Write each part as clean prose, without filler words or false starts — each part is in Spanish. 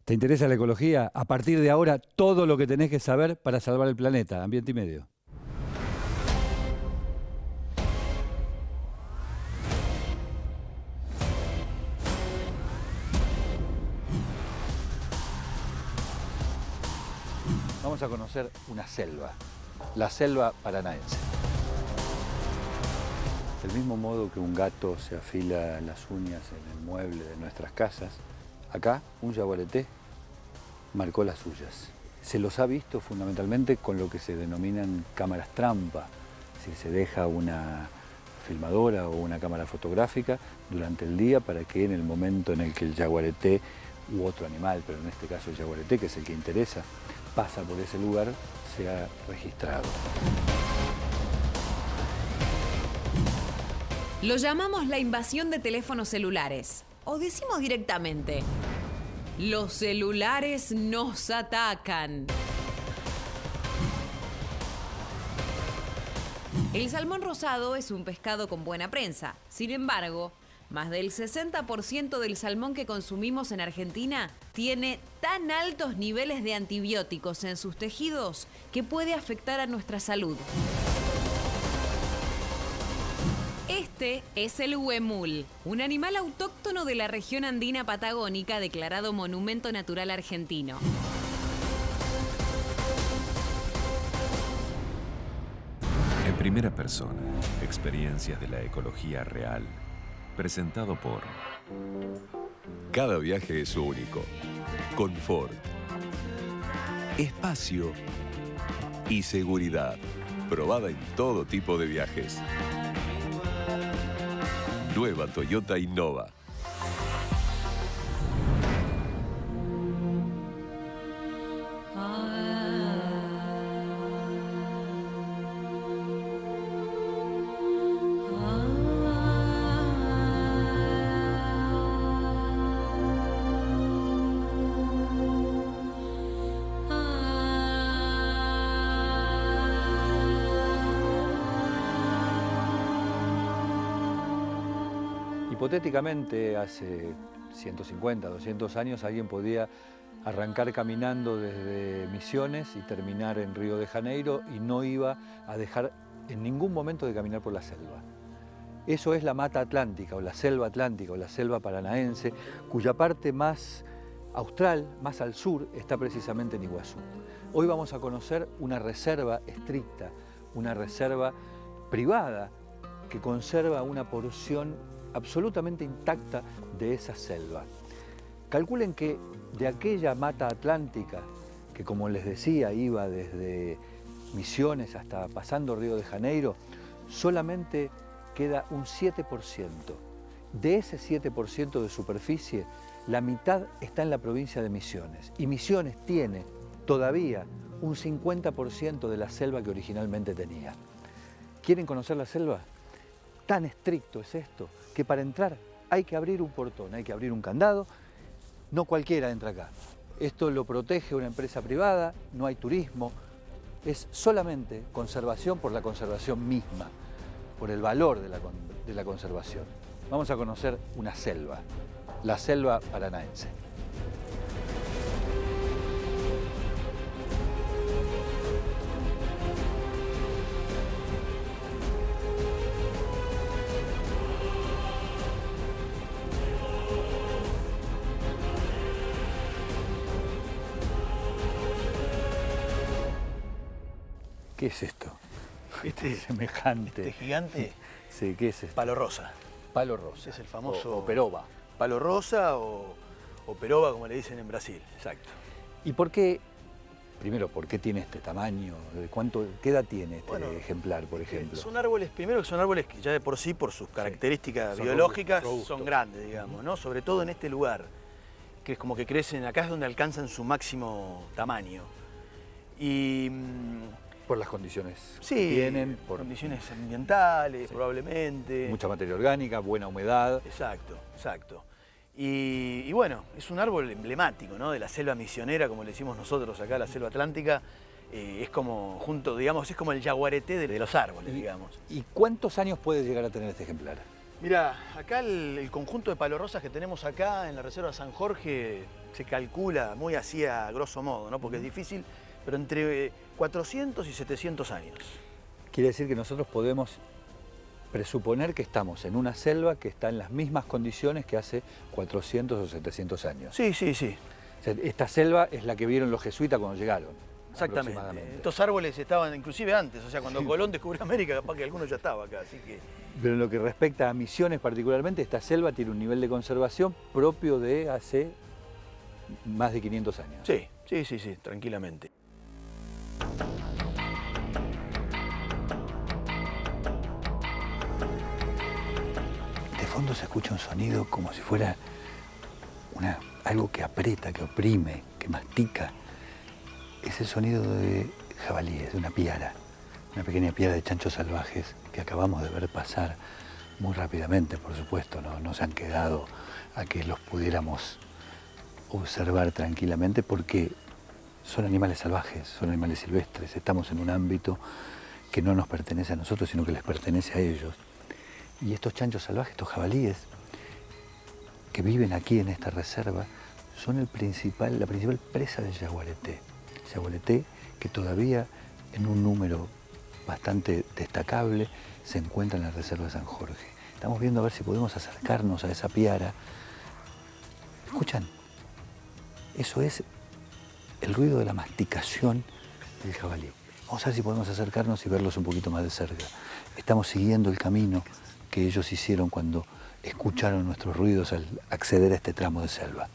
¿Te interesa la ecología? A partir de ahora, todo lo que tenés que saber para salvar el planeta, Ambiente y Medio. Vamos a conocer una selva, la selva paranaense. Del mismo modo que un gato se afila las uñas en el mueble de nuestras casas, acá un yaguareté marcó las suyas. Se los ha visto fundamentalmente con lo que se denominan cámaras trampa, si se deja una filmadora o una cámara fotográfica durante el día para que en el momento en el que el yaguareté u otro animal, pero en este caso el yaguareté, que es el que interesa, pasa por ese lugar, sea registrado. Lo llamamos la invasión de teléfonos celulares. O decimos directamente, los celulares nos atacan. El salmón rosado es un pescado con buena prensa. Sin embargo, más del 60% del salmón que consumimos en Argentina tiene tan altos niveles de antibióticos en sus tejidos que puede afectar a nuestra salud. Este es el huemul, un animal autóctono de la región andina patagónica declarado Monumento Natural Argentino. En primera persona, experiencias de la ecología real. Presentado por... Cada viaje es único. Confort. Espacio. Y seguridad. Probada en todo tipo de viajes. Nueva Toyota Innova. Hipotéticamente, hace 150, 200 años, alguien podía arrancar caminando desde Misiones y terminar en Río de Janeiro y no iba a dejar en ningún momento de caminar por la selva. Eso es la Mata Atlántica o la Selva Atlántica o la Selva Paranaense, cuya parte más austral, más al sur, está precisamente en Iguazú. Hoy vamos a conocer una reserva estricta, una reserva privada que conserva una porción absolutamente intacta de esa selva. Calculen que de aquella Mata Atlántica, que como les decía iba desde Misiones hasta pasando Río de Janeiro, solamente queda un 7%. De ese 7% de superficie, la mitad está en la provincia de Misiones. Y Misiones tiene todavía un 50% de la selva que originalmente tenía. ¿Quieren conocer la selva? Tan estricto es esto, que para entrar hay que abrir un portón, hay que abrir un candado. No cualquiera entra acá. Esto lo protege una empresa privada, no hay turismo. Es solamente conservación por la conservación misma, por el valor de la conservación. Vamos a conocer una selva, la selva paranaense. ¿Qué es esto? Este semejante. Este gigante. Sí, ¿qué es esto? Palo rosa. Palo rosa. Es el famoso... O peroba. Palo rosa o peroba, como le dicen en Brasil. Exacto. ¿Y por qué, primero, por qué tiene este tamaño? ¿Qué edad tiene este ejemplar, por ejemplo? Son árboles, primero que son árboles que ya de por sí, por sus características biológicas, son grandes, digamos, ¿no? Sobre todo en este lugar, que es como que crecen, acá es donde alcanzan su máximo tamaño. Y... por las condiciones sí, que tienen. Por condiciones ambientales, sí, probablemente. Mucha materia orgánica, buena humedad. Exacto, exacto. Y bueno, es un árbol emblemático, ¿no? De la selva misionera, como le decimos nosotros acá, la selva atlántica. Es como, junto, digamos, es como el yaguareté de los árboles, digamos. ¿Y cuántos años puede llegar a tener este ejemplar? Mira, acá el conjunto de palo rosas que tenemos acá en la Reserva San Jorge se calcula muy así a grosso modo, ¿no? Porque es difícil, pero entre 400 y 700 años. Quiere decir que nosotros podemos presuponer que estamos en una selva que está en las mismas condiciones que hace 400 o 700 años. Sí, sí, sí. O sea, esta selva es la que vieron los jesuitas cuando llegaron. Exactamente. Estos árboles estaban inclusive antes, o sea, cuando Colón descubrió América, capaz que alguno ya estaba acá, así que... Pero en lo que respecta a Misiones particularmente, esta selva tiene un nivel de conservación propio de hace más de 500 años. Sí, sí, sí, sí, tranquilamente. De fondo se escucha un sonido como si fuera algo que aprieta, que oprime, que mastica. Es el sonido de jabalíes, de una piara, una pequeña piara de chanchos salvajes que acabamos de ver pasar muy rápidamente, por supuesto, no se han quedado a que los pudiéramos observar tranquilamente porque son animales salvajes, son animales silvestres, estamos en un ámbito que no nos pertenece a nosotros, sino que les pertenece a ellos. Y estos chanchos salvajes, estos jabalíes que viven aquí en esta reserva, son la principal presa del yaguareté. Yaguareté que todavía en un número bastante destacable se encuentra en la reserva de San Jorge. Estamos viendo a ver si podemos acercarnos a esa piara. ¿Escuchan? Eso es el ruido de la masticación del jabalí. Vamos a ver si podemos acercarnos y verlos un poquito más de cerca. Estamos siguiendo el camino que ellos hicieron cuando escucharon nuestros ruidos al acceder a este tramo de selva.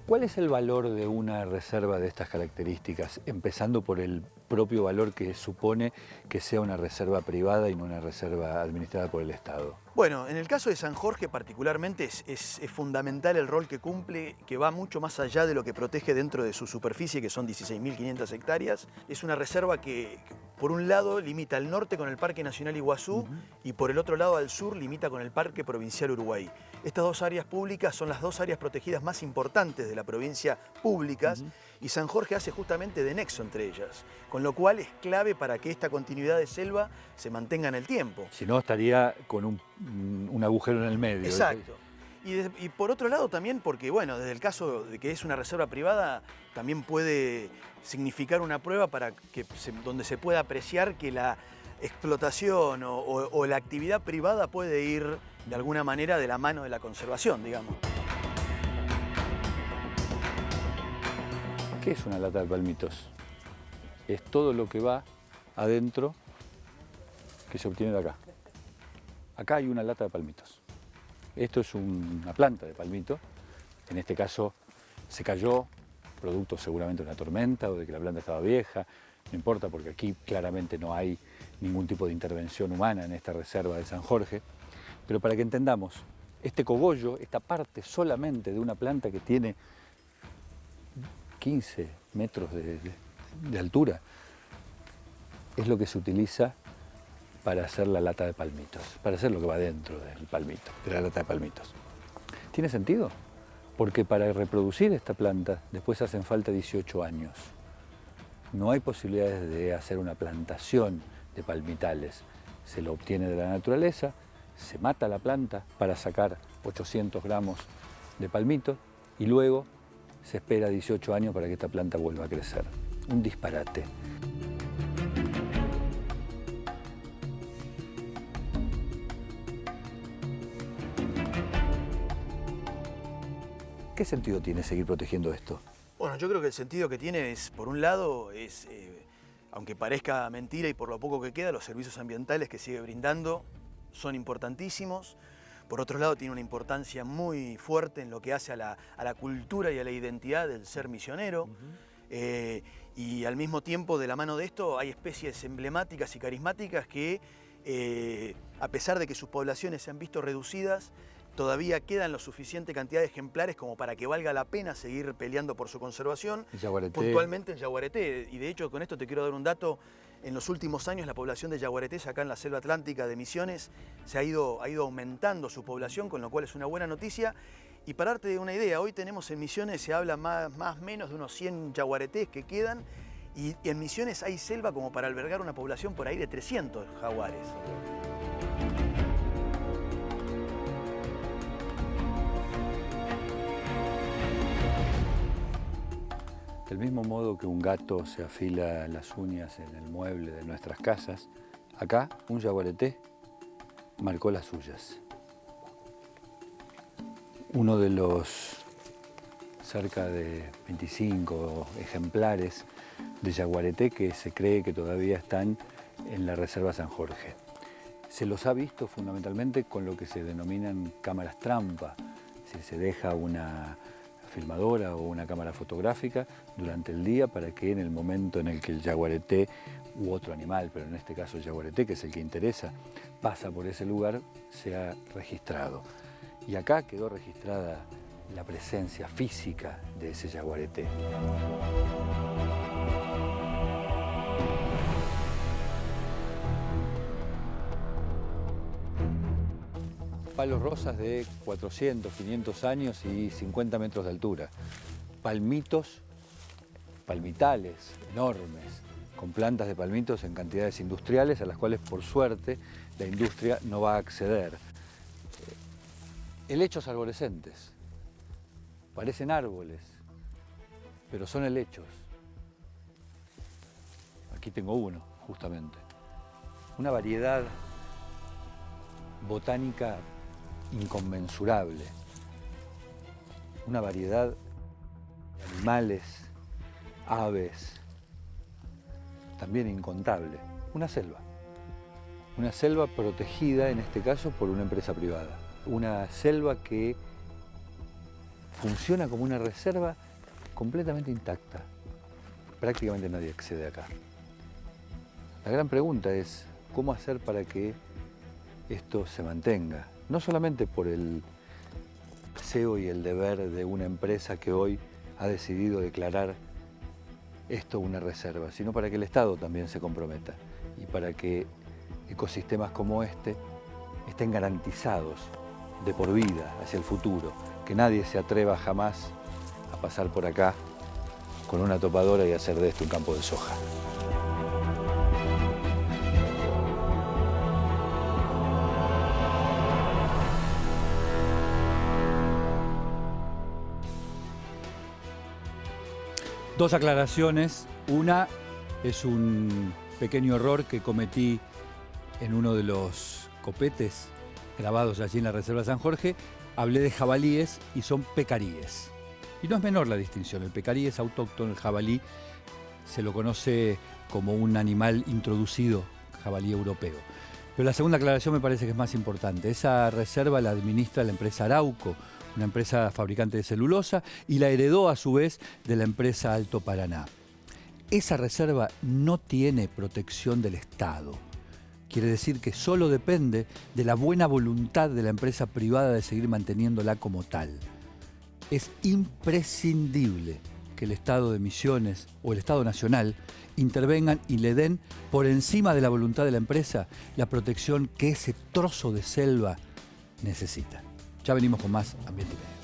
¿Cuál es el valor de una reserva de estas características, empezando por el propio valor que supone que sea una reserva privada y no una reserva administrada por el Estado? Bueno, en el caso de San Jorge particularmente es fundamental el rol que cumple, que va mucho más allá de lo que protege dentro de su superficie, que son 16.500 hectáreas. Es una reserva que, por un lado, limita al norte con el Parque Nacional Iguazú y por el otro lado, al sur, limita con el Parque Provincial Uruguay. Estas dos áreas públicas son las dos áreas protegidas más importantes de la provincia públicas y San Jorge hace justamente de nexo entre ellas, con lo cual es clave para que esta continuidad de selva se mantenga en el tiempo. Si no, estaría con un agujero en el medio. Exacto. Y por otro lado también porque, bueno, desde el caso de que es una reserva privada, también puede significar una prueba para que donde se pueda apreciar que la explotación o la actividad privada puede ir de alguna manera de la mano de la conservación, digamos. ¿Qué es una lata de palmitos? Es todo lo que va adentro que se obtiene de acá. Acá hay una lata de palmitos. Esto es una planta de palmito. En este caso se cayó, producto seguramente de una tormenta o de que la planta estaba vieja. No importa porque aquí claramente no hay ningún tipo de intervención humana en esta reserva de San Jorge. Pero para que entendamos, este cogollo, esta parte solamente de una planta que tiene 15 metros de altura, es lo que se utiliza para hacer la lata de palmitos, para hacer lo que va dentro del palmito, de la lata de palmitos. ¿Tiene sentido? Porque para reproducir esta planta después hacen falta 18 años. No hay posibilidades de hacer una plantación de palmitales. Se lo obtiene de la naturaleza, se mata la planta para sacar 800 gramos de palmito y luego se espera 18 años para que esta planta vuelva a crecer. Un disparate. ¿Qué sentido tiene seguir protegiendo esto? Bueno, yo creo que el sentido que tiene es, por un lado, aunque parezca mentira y por lo poco que queda, los servicios ambientales que sigue brindando son importantísimos. Por otro lado, tiene una importancia muy fuerte en lo que hace a la cultura y a la identidad del ser misionero. Y al mismo tiempo, de la mano de esto, hay especies emblemáticas y carismáticas que, a pesar de que sus poblaciones se han visto reducidas, todavía quedan lo suficiente cantidad de ejemplares como para que valga la pena seguir peleando por su conservación. El yaguareté. Puntualmente el yaguareté. Y de hecho, con esto te quiero dar un dato. En los últimos años la población de yaguaretés acá en la selva atlántica de Misiones se ha ido aumentando su población, con lo cual es una buena noticia. Y para darte una idea, hoy tenemos en Misiones, se habla más o menos de unos 100 yaguaretés que quedan, y en Misiones hay selva como para albergar una población por ahí de 300 jaguares. Del mismo modo que un gato se afila las uñas en el mueble de nuestras casas, acá un yaguareté marcó las suyas. Uno de los cerca de 25 ejemplares de yaguareté que se cree que todavía están en la Reserva San Jorge. Se los ha visto fundamentalmente con lo que se denominan cámaras trampa, si se deja una filmadora o una cámara fotográfica durante el día para que en el momento en el que el yaguareté u otro animal, pero en este caso el yaguareté, que es el que interesa, pasa por ese lugar, sea registrado. Y acá quedó registrada la presencia física de ese yaguareté. Palos rosas de 400, 500 años y 50 metros de altura. Palmitos, palmitales enormes, con plantas de palmitos en cantidades industriales a las cuales, por suerte, la industria no va a acceder. Helechos arborescentes. Parecen árboles, pero son helechos. Aquí tengo uno, justamente. Una variedad botánica inconmensurable, una variedad de animales, aves, también incontable. Una selva protegida en este caso por una empresa privada, una selva que funciona como una reserva completamente intacta. Prácticamente nadie accede acá. La gran pregunta es cómo hacer para que esto se mantenga. No solamente por el deseo y el deber de una empresa que hoy ha decidido declarar esto una reserva, sino para que el Estado también se comprometa y para que ecosistemas como este estén garantizados de por vida hacia el futuro, que nadie se atreva jamás a pasar por acá con una topadora y hacer de esto un campo de soja. Dos aclaraciones. Una es un pequeño error que cometí en uno de los copetes grabados allí en la Reserva San Jorge. Hablé de jabalíes y son pecaríes. Y no es menor la distinción. El pecarí es autóctono, el jabalí se lo conoce como un animal introducido, jabalí europeo. Pero la segunda aclaración me parece que es más importante. Esa reserva la administra la empresa Arauco, una empresa fabricante de celulosa, y la heredó a su vez de la empresa Alto Paraná. Esa reserva no tiene protección del Estado. Quiere decir que solo depende de la buena voluntad de la empresa privada de seguir manteniéndola como tal. Es imprescindible que el Estado de Misiones o el Estado Nacional intervengan y le den, por encima de la voluntad de la empresa, la protección que ese trozo de selva necesita. Ya venimos con más Ambiente y Medio.